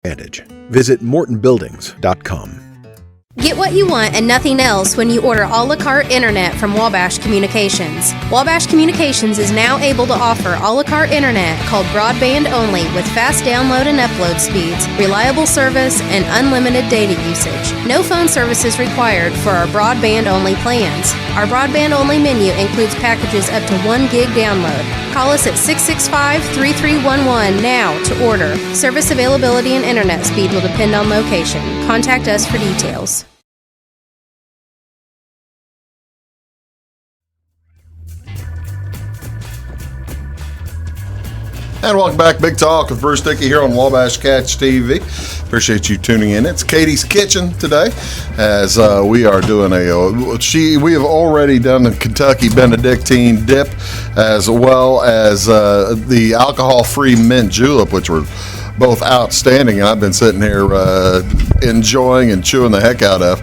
advantage. Visit MortonBuildings.com. Get what you want and nothing else when you order a la carte internet from Wabash Communications. Wabash Communications is now able to offer a la carte internet called broadband only with fast download and upload speeds, reliable service, and unlimited data usage. No phone service is required for our broadband only plans. Our broadband only menu includes packages up to 1 gig download. Call us at 665-3311 now to order. Service availability and internet speed will depend on location. Contact us for details. And welcome back, Big Talk with Bruce Dickey here on Wabash Catch TV. Appreciate you tuning in. It's Katie's Kitchen today, as we are doing we have already done the Kentucky Benedictine dip, as well as the alcohol-free mint julep, which were both outstanding, and I've been sitting here enjoying and chewing the heck out of.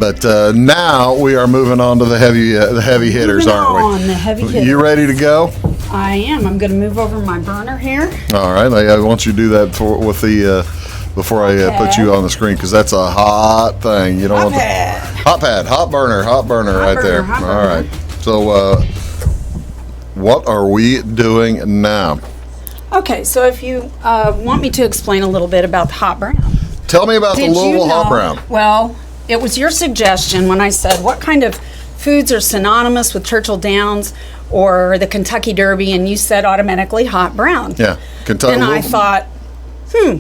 But now we are moving on to the heavy hitters, aren't we? The heavy hitters. You ready to go? I am. I'm going to move over my burner here. All right. I want you to do that before I put you on the screen, because that's a hot thing. You don't want hot burner right there. All right. So what are we doing now? Okay, so if you want me to explain a little bit about the hot brown. Tell me about the Louisville hot brown. Well, it was your suggestion when I said what kind of foods are synonymous with Churchill Downs or the Kentucky Derby, and you said automatically hot brown. Yeah, Kentucky. And I thought,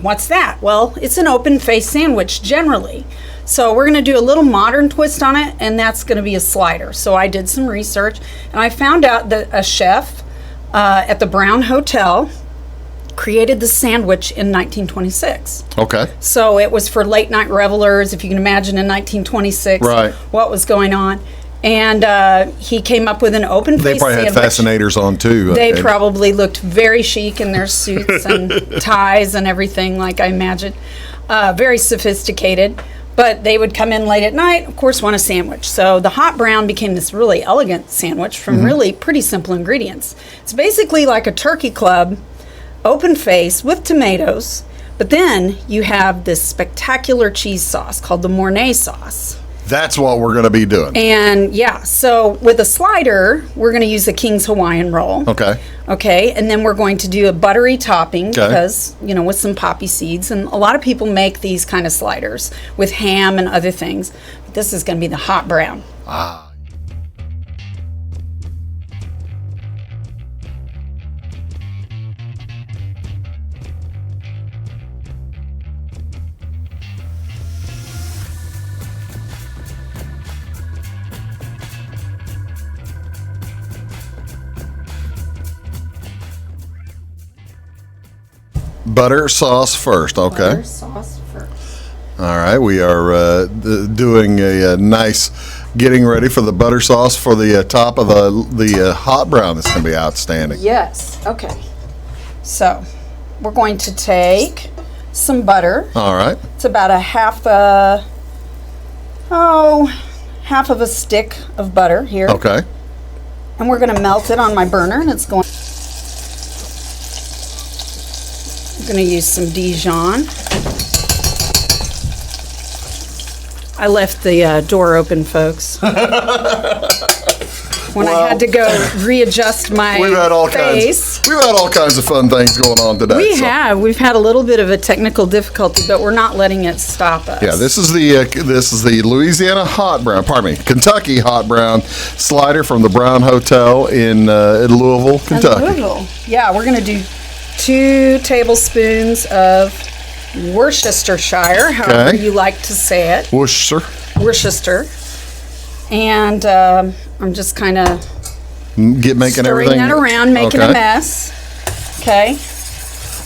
what's that? Well, it's an open-faced sandwich generally. So we're going to do a little modern twist on it, and that's going to be a slider. So I did some research, and I found out that a chef at the Brown Hotel created the sandwich in 1926. Okay. So it was for late night revelers, if you can imagine in 1926 what was going on. And he came up with an open face sandwich. They probably had fascinators on too. They probably looked very chic in their suits and ties and everything, like I imagine. Very sophisticated. But they would come in late at night, of course, want a sandwich. So the hot brown became this really elegant sandwich from really pretty simple ingredients. It's basically like a turkey club, open face with tomatoes, but then you have this spectacular cheese sauce called the Mornay Sauce. That's what we're going to be doing. And so with a slider, we're going to use the King's Hawaiian roll. Okay, and then we're going to do a buttery topping because, with some poppy seeds. And a lot of people make these kind of sliders with ham and other things. But this is going to be the hot brown. Butter sauce first, okay. Butter sauce first. All right, we are doing a nice getting ready for the butter sauce for the top of the hot brown. That's going to be outstanding. Yes, okay. So we're going to take some butter. All right. It's about half of a stick of butter here. Okay. And we're going to melt it on my burner, and it's going. I'm going to use some Dijon. I left the door open, folks. When I had to go readjust my face. We've had all kinds of fun things going on today. We've had a little bit of a technical difficulty, but we're not letting it stop us. Yeah, this is the Louisiana hot brown. Pardon me, Kentucky hot brown slider from the Brown Hotel in Louisville, Kentucky. Yeah, we're going to do 2 tablespoons of Worcestershire, however you like to say it. Worcester. And I'm just kind of making stirring that around, making a mess. Okay.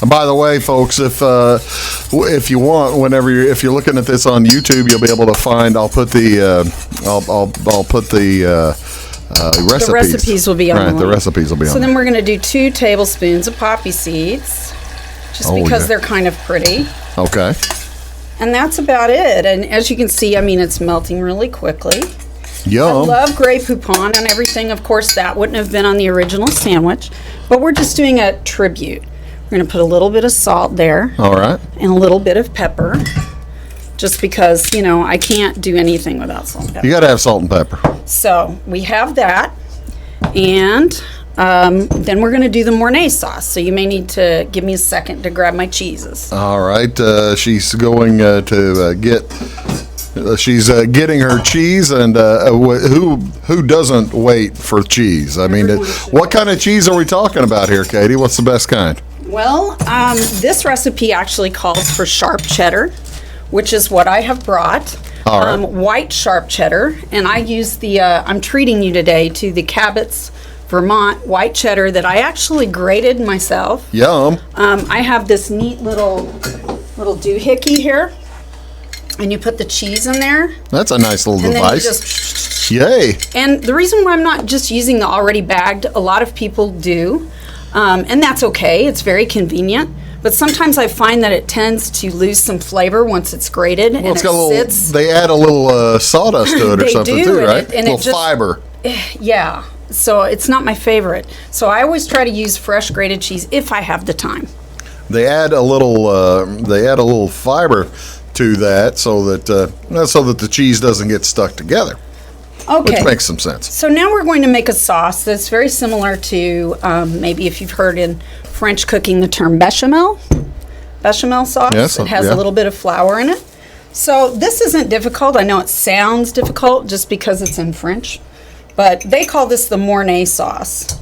And by the way, folks, if you want, if you're looking at this on YouTube, you'll be able to find. I'll put the recipes. The recipes will be on. The recipes will be on. So then we're going to do 2 tablespoons of poppy seeds, just because they're kind of pretty. Okay. And that's about it. And as you can see, it's melting really quickly. Yum. I love Grey Poupon and everything. Of course, that wouldn't have been on the original sandwich, but we're just doing a tribute. We're going to put a little bit of salt there. All right. And a little bit of pepper. Just because, I can't do anything without salt and pepper. You got to have salt and pepper. So we have that. And then we're going to do the Mornay sauce. So you may need to give me a second to grab my cheeses. All right. She's going to get... she's getting her cheese, and who doesn't wait for cheese? I mean, what kind of cheese are we talking about here, Katie? What's the best kind? Well, this recipe actually calls for sharp cheddar, which is what I have brought. All right. White sharp cheddar, and I use the, I'm treating you today to the Cabot's Vermont white cheddar that I actually grated myself. Yum. I have this neat little doohickey here, and you put the cheese in there. That's a nice little and device. Then you just, yay. And the reason why I'm not just using the already bagged, a lot of people do, and that's okay. It's very convenient. But sometimes I find that it tends to lose some flavor once it's grated, and It's it got a little, sits. they add a little sawdust to it or They something do, too, and right? it- and a it little just- fiber. Yeah, so it's not my favorite. So I always try to use fresh grated cheese if I have the time. They add a little fiber to that so that the cheese doesn't get stuck together, Okay. which makes some sense. So now we're going to make a sauce that's very similar to maybe if you've heard in French cooking the term bechamel sauce. Yes, It has yeah. a little bit of flour in it. So this isn't difficult. I know it sounds difficult just because it's in French, but they call this the Mornay sauce.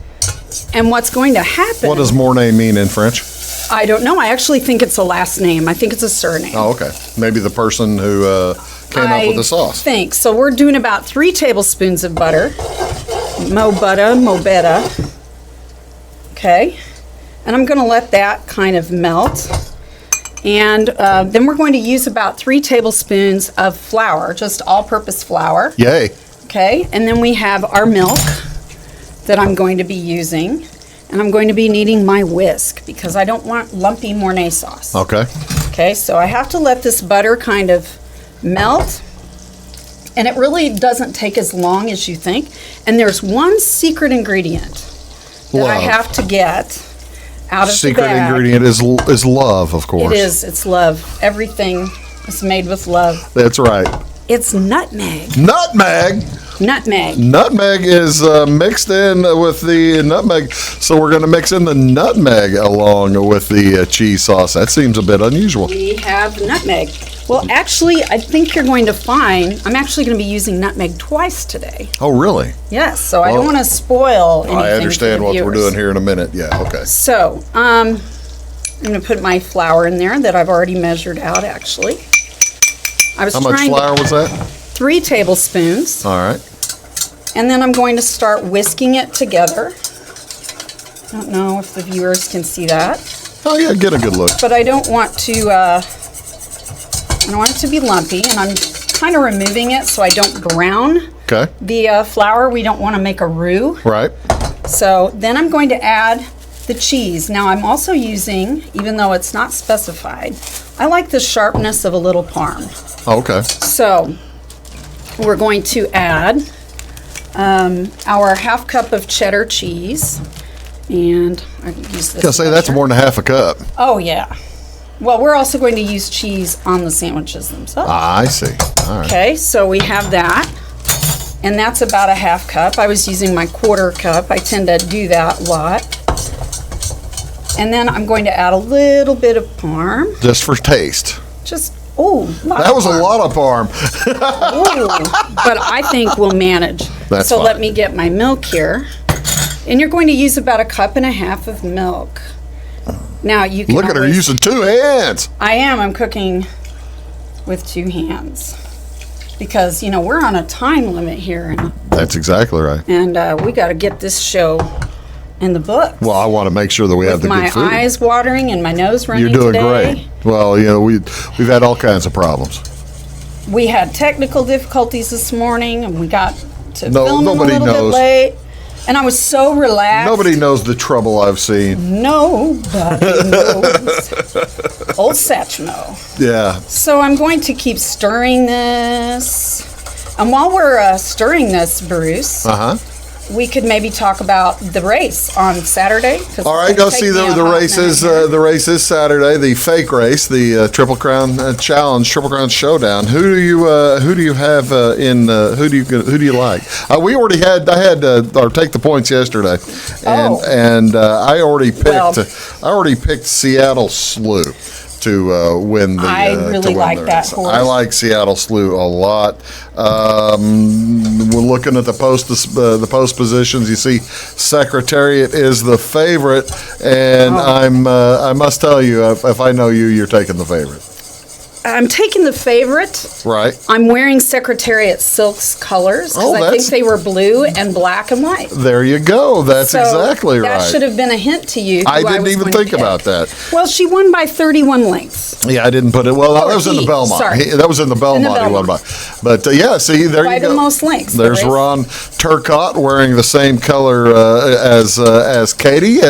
And what's going to happen... What does Mornay mean in French? I don't know. I actually think it's a last name. I think it's a surname. Oh, okay. Maybe the person who came up with the sauce. I think. So we're doing about 3 tablespoons of butter. Mo better. Okay. And I'm going to let that kind of melt. And then we're going to use about 3 tablespoons of flour, just all-purpose flour. Yay. Okay. And then we have our milk that I'm going to be using. And I'm going to be needing my whisk because I don't want lumpy Mornay sauce. Okay. Okay, so I have to let this butter kind of melt. And it really doesn't take as long as you think. And there's one secret ingredient that I Love. have to get out of the Secret bag. ingredient is love, of course. It is. It's love. Everything is made with love. That's right. It's nutmeg. Nutmeg. Nutmeg. Nutmeg is mixed in with the nutmeg, so we're going to mix in the nutmeg along with the cheese sauce. That seems a bit unusual. We have nutmeg. Well, actually, I think you're going to find I'm actually going to be using nutmeg twice today. Oh, really? Yes, so I Well, don't want to spoil anything. I understand for what the we're viewers. doing here in a minute. Yeah, okay. So, I'm going to put my flour in there that I've already measured out, actually. I was How much trying flour to, was that? 3 tablespoons. All right. And then I'm going to start whisking it together. I don't know if the viewers can see that, Oh, yeah, get a good look. but I don't want to, I don't want it to be lumpy, and I'm kind of removing it so I don't brown Okay. the flour. We don't want to make a roux. Right. So then I'm going to add the cheese. Now I'm also using, even though it's not specified, I like the sharpness of a little parm. Oh, okay. So we're going to add our half cup of cheddar cheese. And I can use this. I say that's measure. more than half a cup. Oh, yeah. Well, we're also going to use cheese on the sandwiches themselves. Ah, I see. All right. Okay, so we have that. And that's about a half cup. I was using my quarter cup. I tend to do that a lot. And then I'm going to add a little bit of parm. Just for taste. Just, That was a lot of parm. But I think we'll manage. That's so fine. let me get my milk here. And you're going to use about 1.5 cups of milk. Now you can Look at her always- using 2 hands. I am. I'm cooking with 2 hands. Because, we're on a time limit here. That's exactly right. And we got to get this show in the book. Well, I want to make sure that we have the My good food. eyes watering and my nose running You're doing today. great. Well, we've had all kinds of problems. We had technical difficulties this morning, and we got to No, film a nobody little knows. bit late. And I was so relaxed. Nobody knows the trouble I've seen. Nobody knows. Old Satchmo. Yeah. So I'm going to keep stirring this. And while we're stirring this, Bruce, Uh huh. we could maybe talk about the race on Saturday. All right, go see the races. The race is Saturday. The fake race, the Triple Crown Challenge, Triple Crown Showdown. Who do you have in? Who do you like? We already had. I had our take the points yesterday, and I already picked Seattle Slew to win the. I really like that horse. I like Seattle Slew a lot. We're looking at the post positions. You see, Secretariat is the favorite, and I must tell you, if I know you, you're taking the favorite. I'm taking the favorite. Right. I'm wearing Secretariat Silk's colors because I think they were blue and black and white. There you go. That's exactly right. That should have been a hint to you. I didn't even think about that. Well, she won by 31 lengths. Yeah, I didn't put it. Well, that was in the Belmont. Sorry. That was in the Belmont. He won by. But yeah, see, there by you go. By the most lengths. There's Ron Turcotte wearing the same color as Katie.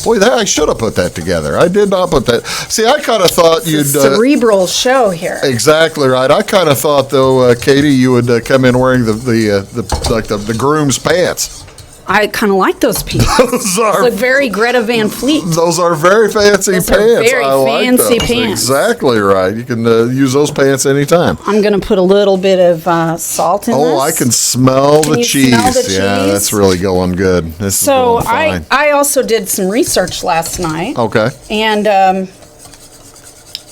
Boy, I should have put that together. I did not put that. See, I kind of thought you'd cerebral show here. Exactly right. I kind of thought though, Katie, you would come in wearing the groom's pants. I kind of like those pants. Those look very Greta Van Fleet. Those are very fancy pants. Very like fancy pants. Exactly right. You can use those pants anytime. I'm going to put a little bit of salt in this. Oh, I can smell the cheese. Smell the cheese? Yeah, that's really going good. This is going fine. I also did some research last night. Okay. And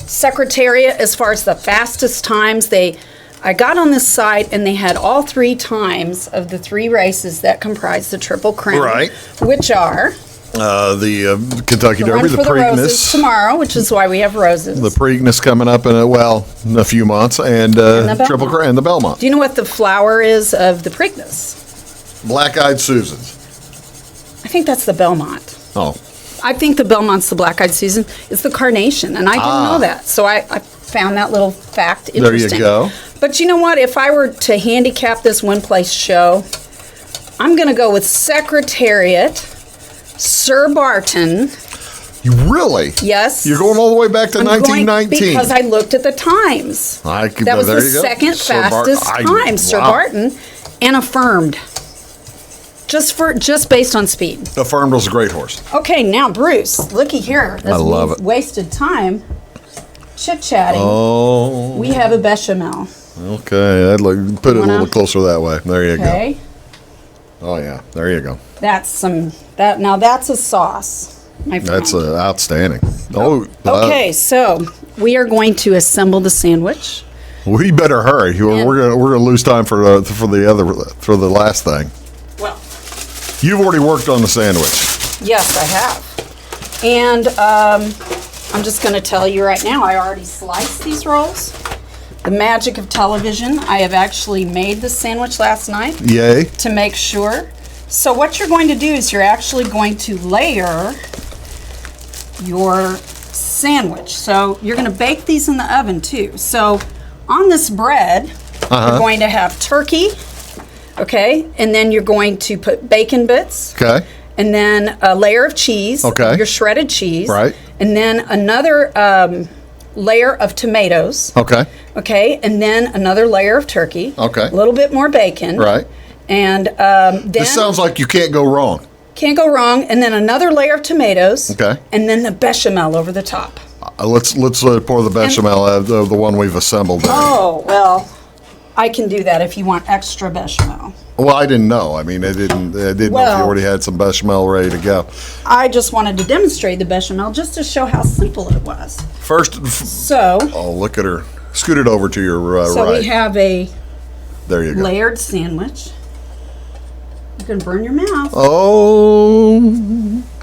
Secretariat, as far as the fastest times, I got on this site and they had all 3 times of the 3 races that comprise the Triple Crown. Right. Which are the Kentucky Derby, the Preakness. Roses tomorrow, which is why we have roses. The Preakness coming up in a few months, and Triple Crown and the Belmont. Do you know what the flower is of the Preakness? Black-eyed Susans. I think that's the Belmont. Oh. I think the Belmont's the Black-eyed Susan. It's the carnation, and I didn't know that. So I found that little fact interesting. There you go. But you know what? If I were to handicap this one-place show, I'm going to go with Secretariat, Sir Barton. You really? Yes. You're going all the way back to 1919. Because I looked at the times. That was the second fastest time, Sir Barton, and Affirmed. Just based on speed. Affirmed was a great horse. Okay, now Bruce, looky here. I love it. Wasted time chit-chatting. Oh. We have a bechamel. Okay, I'd put it a little closer that way. There you go. Oh yeah, there you go. Now that's a sauce, my friend. That's outstanding. Okay, so we are going to assemble the sandwich. We better hurry. We're gonna lose time for the last thing. Well, you've already worked on the sandwich. Yes, I have. And I'm just going to tell you right now, I already sliced these rolls. The magic of television. I have actually made the sandwich last night. Yay. To make sure. So what you're going to do is you're actually going to layer your sandwich. So you're going to bake these in the oven too. So on this bread, you're going to have turkey. Okay, and then you're going to put bacon bits. Okay. And then a layer of cheese. Okay. Your shredded cheese. Right. And then another layer of tomatoes. Okay. Okay, and then another layer of turkey. Okay. A little bit more bacon. Right. And then... This sounds like you can't go wrong. Can't go wrong. And then another layer of tomatoes. Okay. And then the bechamel over the top. Let's pour the bechamel, the one we've assembled there. Oh, well... I can do that if you want extra bechamel. Well, I didn't know. I mean, I didn't know if you already had some bechamel ready to go. I just wanted to demonstrate the bechamel just to show how simple it was. Oh, look at her. Scoot it over to your right. So we have a layered sandwich. You can burn your mouth. Oh.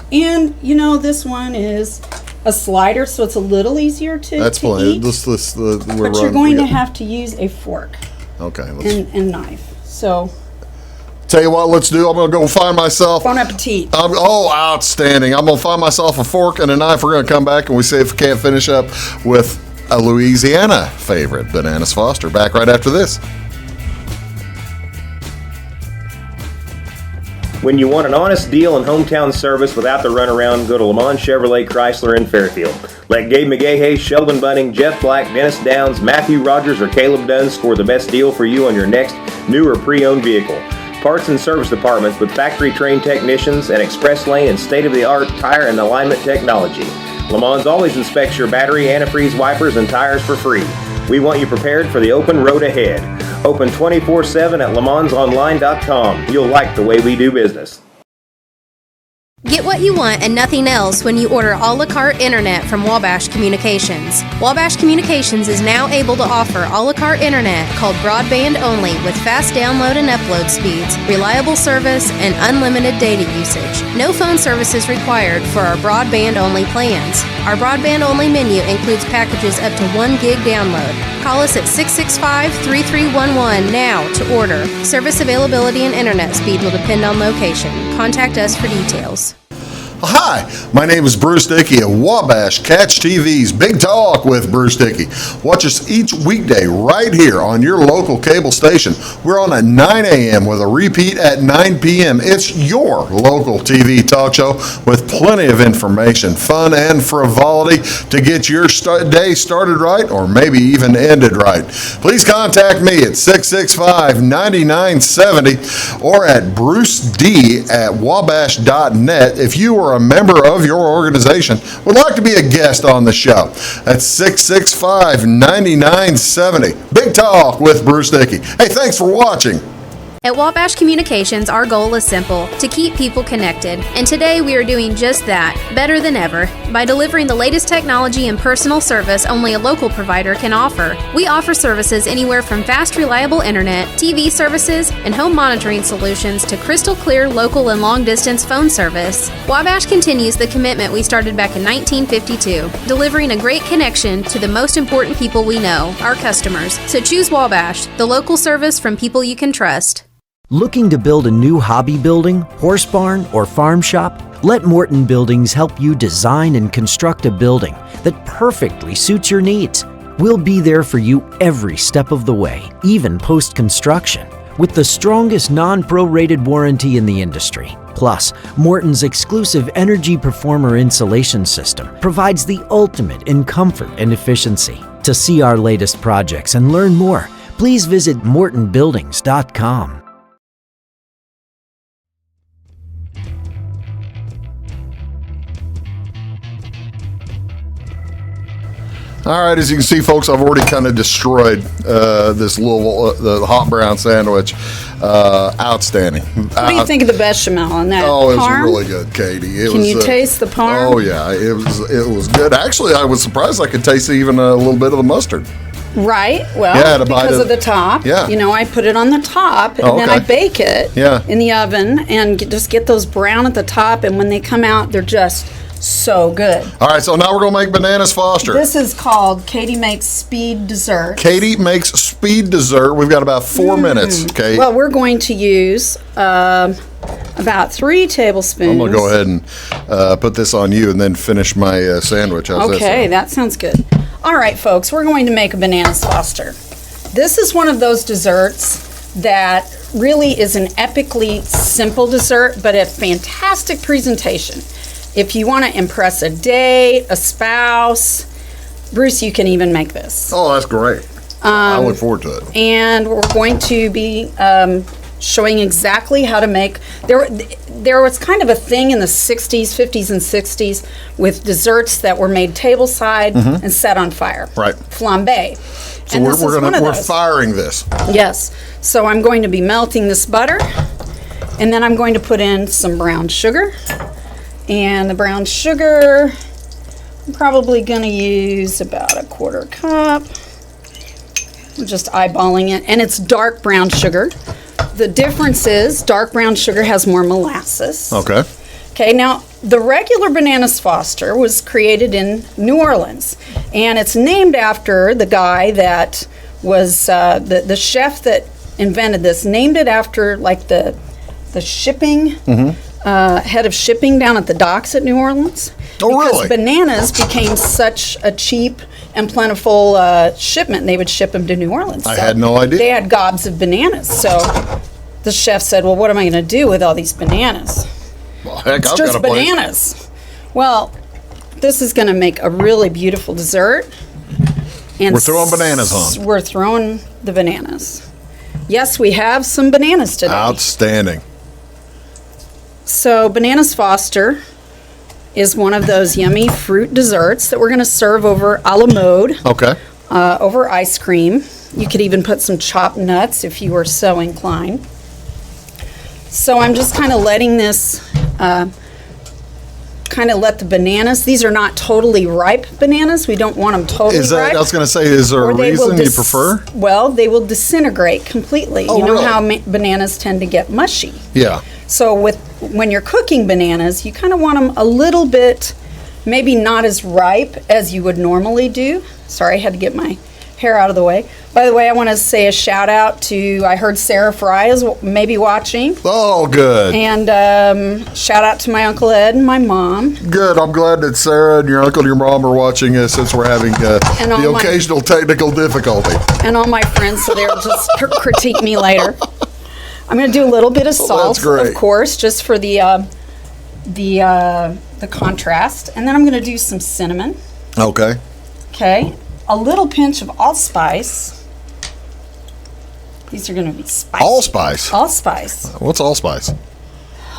And, this one is a slider, so it's a little easier to eat. But you're going to have to use a fork. Okay. And knife. So. Tell you what, let's do. I'm going to go find myself. Bon appetit. Outstanding. I'm going to find myself a fork and a knife. We're going to come back and we see if we can't finish up with a Louisiana favorite, Bananas Foster. Back right after this. When you want an honest deal and hometown service without the runaround, go to Le Mans Chevrolet Chrysler in Fairfield. Let Gabe McGahey, Sheldon Bunning, Jeff Black, Dennis Downs, Matthew Rogers, or Caleb Dunn score the best deal for you on your next new or pre-owned vehicle. parts and service departments with factory-trained technicians and express lane and state-of-the-art tire and alignment technology. Le Mans always inspects your battery, antifreeze, wipers, and tires for free. We want you prepared for the open road ahead. Open 24/7 at lemansonline.com. You'll like the way we do business. Get what you want and nothing else when you order a la carte internet from Wabash Communications. Wabash Communications is now able to offer a la carte internet called broadband only with fast download and upload speeds, reliable service, and unlimited data usage. No phone service is required for our broadband only plans. Our broadband only menu includes packages up to 1 gig download. Call us at 665-3311 now to order. Service availability and internet speed will depend on location. Contact us for details. Hi, my name is Bruce Dickey of Wabash Catch TV's Big Talk with Bruce Dickey. Watch us each weekday right here on your local cable station. We're on at 9 a.m. with a repeat at 9 p.m. It's your local TV talk show with plenty of information, fun, and frivolity to get your day started right or maybe even ended right. Please contact me at 665-9970 or at bruced@wabash.net if you are a member of your organization would like to be a guest on the show. That's 665-9970. Big Talk with Bruce Dickey. Hey, thanks for watching. At Wabash Communications, our goal is simple, to keep people connected. And today we are doing just that, better than ever, by delivering the latest technology and personal service only a local provider can offer. We offer services anywhere from fast, reliable internet, TV services, and home monitoring solutions to crystal clear local and long-distance phone service. Wabash continues the commitment we started back in 1952, delivering a great connection to the most important people we know, our customers. So choose Wabash, the local service from people you can trust. Looking to build a new hobby building, horse barn, or farm shop? Let Morton Buildings help you design and construct a building that perfectly suits your needs. We'll be there for you every step of the way, even post-construction, with the strongest non-prorated warranty in the industry. Plus, Morton's exclusive Energy Performer insulation system provides the ultimate in comfort and efficiency. To see our latest projects and learn more, please visit mortonbuildings.com. All right, as you can see, folks, I've already kind of destroyed this little the hot brown sandwich. Outstanding. What do you think of the bechamel on that? Oh, it was parm? really good, Katie. Can you taste the parm? Oh yeah, it was good. Actually, I was surprised I could taste even a little bit of the mustard. Right. Well, Yeah, because of the top. Yeah. You know, I put it on the top and then I bake it in the oven and just get those brown at the top. And when they come out, they're just so good. All right, so now we're going to make bananas Foster. This is called Katie Makes Speed Dessert. Katie makes speed dessert. We've got about 4 minutes, okay? Well, we're going to use about 3 tablespoons. I'm going to go ahead and put this on you and then finish my sandwich. How's Okay, that sounds good. All right, folks, we're going to make a bananas Foster. This is one of those desserts that really is an epically simple dessert, but a fantastic presentation. If you want to impress a date, a spouse, Bruce, you can even make this. Oh, that's great. I look forward to it. And we're going to be showing exactly how to make. There was kind of a thing in the 60s, 50s, and 60s with desserts that were made tableside and set on fire. Right. Flambé. So we're firing this. Yes. So I'm going to be melting this butter, and then I'm going to put in some brown sugar. And the brown sugar, I'm probably going to use about a 1/4 cup. I'm just eyeballing it. And it's dark brown sugar. The difference is dark brown sugar has more molasses. Okay. Okay, now the regular bananas Foster was created in New Orleans. And it's named after the guy that was the chef that invented this. Named it after like the shipping. Head of shipping down at the docks at New Orleans. Oh, because really? bananas became such a cheap and plentiful shipment. They would ship them to New Orleans. I had no idea. They had gobs of bananas. So the chef said, well, what am I going to do with all these bananas? Well, heck, It's I've just got a place. bananas. Well, this is going to make a really beautiful dessert. And We're throwing bananas on. We're throwing the bananas. Yes, we have some bananas today. Outstanding. So Bananas Foster is one of those yummy fruit desserts that we're going to serve over a la mode, Okay. over ice cream. You could even put some chopped nuts if you were so inclined. So I'm just kind of letting this, let the bananas, these are not totally ripe bananas. We don't want them totally Is that, ripe. I was going to say, is there a or they will reason you prefer? Well, they will disintegrate completely. Oh, you know really? how bananas tend to get mushy. Yeah. So when you're cooking bananas, you kind of want them a little bit, maybe not as ripe as you would normally do. Sorry, I had to get my hair out of the way. By the way, I want to say a shout out to, I heard Sarah Fry is maybe watching. Oh, good. And shout out to my Uncle Ed and my mom. Good. I'm glad that Sarah and your uncle and your mom are watching us since we're having the occasional technical difficulty. And all my friends, so they'll just critique me later. I'm going to do a little bit of salt, of course, just for the contrast. And then I'm going to do some cinnamon. Okay. Okay. A little pinch of allspice. These are going to be spicy. Allspice? Allspice. What's allspice?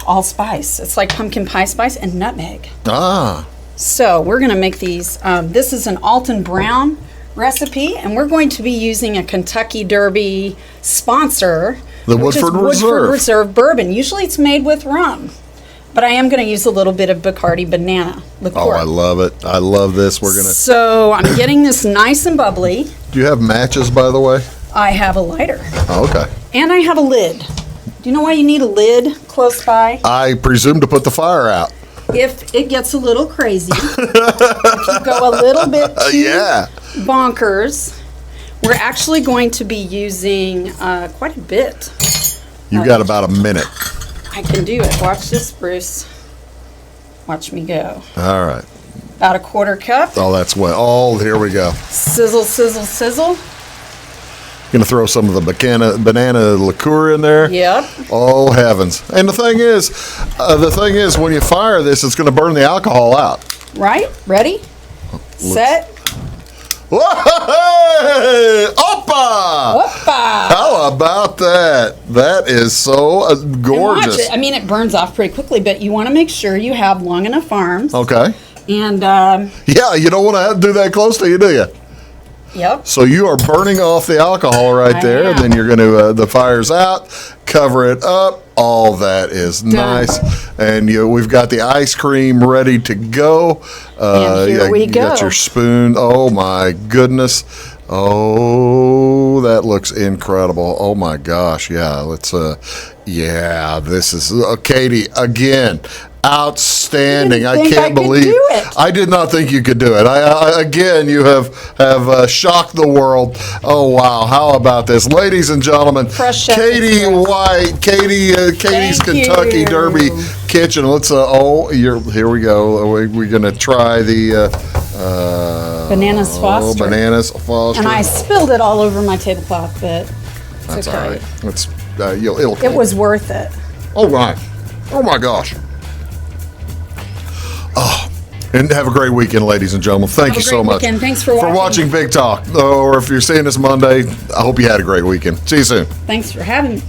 Allspice. It's like pumpkin pie spice and nutmeg. Ah. So we're going to make these. This is an Alton Brown recipe, and we're going to be using a Kentucky Derby sponsor. The which is Woodford Reserve bourbon. Usually it's made with rum, but I am going to use a little bit of Bacardi banana liqueur. Oh, I love it. I love this. We're going to. So I'm getting this nice and bubbly. Do you have matches, by the way? I have a lighter. Oh, okay. And I have a lid. Do you know why you need a lid close by? I presume to put the fire out. If it gets a little crazy, if you go a little bit too bonkers, we're actually going to be using quite a bit. You've got about a minute. I can do it. Watch this, Bruce. Watch me go. All right. About a quarter cup. Oh, that's what. Oh, here we go. Sizzle, sizzle, sizzle. Gonna throw some of the banana liqueur in there. Yep. Oh heavens! And the thing is, when you fire this, it's gonna burn the alcohol out. Right? Ready? Set. Hey! Oppa! Oppa! How about that? That is so gorgeous. And watch it. I mean, it burns off pretty quickly, but you want to make sure you have long enough arms. Okay. And yeah, you don't want to do that close to you, do you? Yep. So you are burning off the alcohol right there, and then you're going to the fire's out, cover it up. All that is nice, and we've got the ice cream ready to go. And here we go. You got your spoon. Oh my goodness! Oh, that looks incredible. Oh my gosh! Yeah, let's. This is Katie again. Outstanding! I can't believe I did not think you could do it. I again, you have shocked the world. Oh wow! How about this, ladies and gentlemen? Katie White, Katie's Kentucky Derby Kitchen. Let's here we go. We're gonna try the Bananas Foster. Bananas Foster. And I spilled it all over my tablecloth, but that's okay. all right. It's it'll. It was worth it. Oh my! Oh my gosh! Oh, and have a great weekend, ladies and gentlemen. Thank you so much. Thanks for watching Big Talk. Or if you're seeing us Monday, I hope you had a great weekend. See you soon. Thanks for having me.